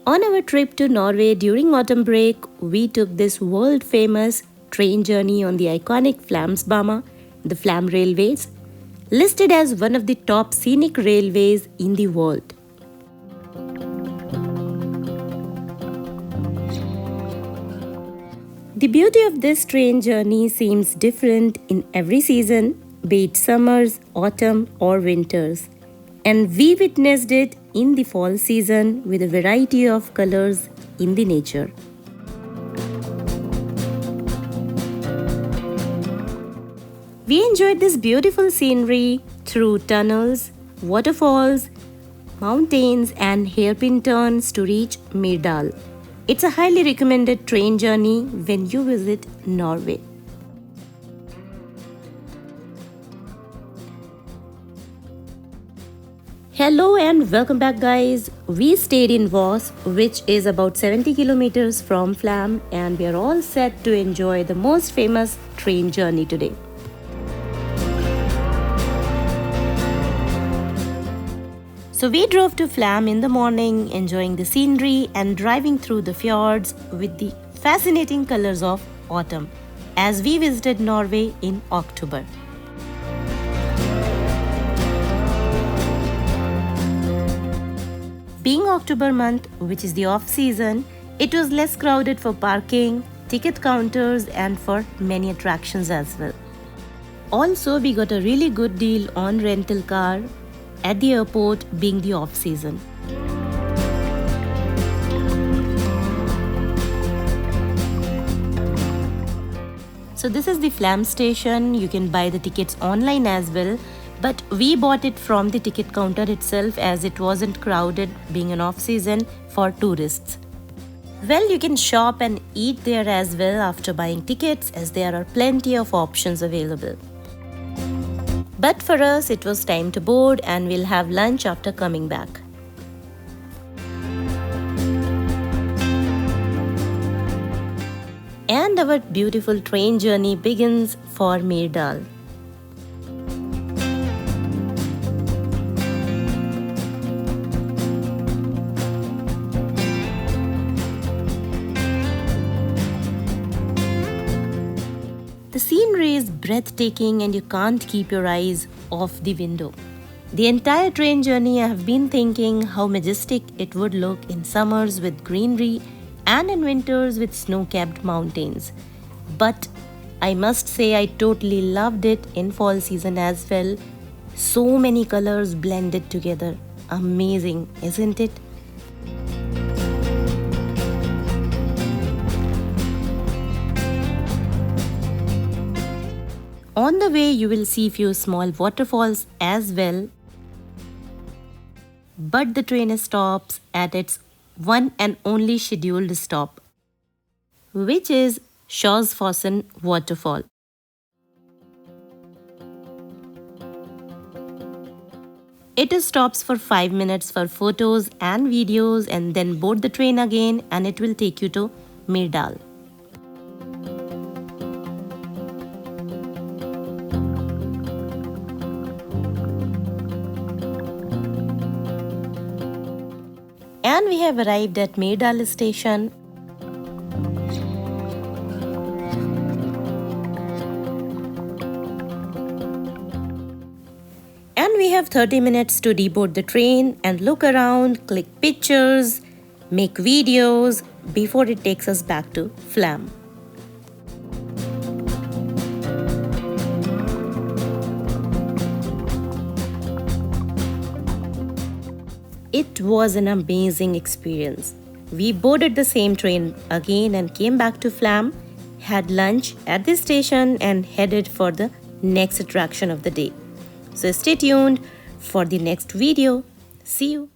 On our trip to Norway during autumn break, we took this world-famous train journey on the iconic Flamsbana, the Flam Railways, listed as one of the top scenic railways in the world. The beauty of this train journey seems different in every season, be it summers, autumn or winters. And we witnessed it in the fall season with a variety of colors in the nature. We enjoyed this beautiful scenery through tunnels, waterfalls, mountains and hairpin turns to reach Myrdal. It's a highly recommended train journey when you visit Norway. Hello and welcome back guys. We stayed in Voss, which is about 70 kilometers from Flam, and we are all set to enjoy the most famous train journey today. So we drove to Flam in the morning, enjoying the scenery and driving through the fjords with the fascinating colors of autumn as we visited Norway in October. Being October month, which is the off-season, it was less crowded for parking, ticket counters and for many attractions as well. Also, we got a really good deal on rental car at the airport being the off-season. So this is the Flam station. You can buy the tickets online as well. But we bought it from the ticket counter itself as it wasn't crowded being an off-season for tourists. Well, you can shop and eat there as well after buying tickets as there are plenty of options available. But for us, it was time to board and we'll have lunch after coming back. And our beautiful train journey begins for Myrdal. The scenery is breathtaking and you can't keep your eyes off the window. The entire train journey I have been thinking how majestic it would look in summers with greenery and in winters with snow-capped mountains. But I must say I totally loved it in fall season as well. So many colors blended together. Amazing, isn't it? On the way, you will see few small waterfalls as well. But the train stops at its one and only scheduled stop, which is Skjoldsfossen waterfall. It stops for 5 minutes for photos and videos and then board the train again and it will take you to Myrdal. And we have arrived at Myrdal station. And we have 30 minutes to deboard the train and look around, click pictures, make videos before it takes us back to Flam. It was an amazing experience. We boarded the same train again and came back to Flam, had lunch at the station and headed for the next attraction of the day. So stay tuned for the next video. See you.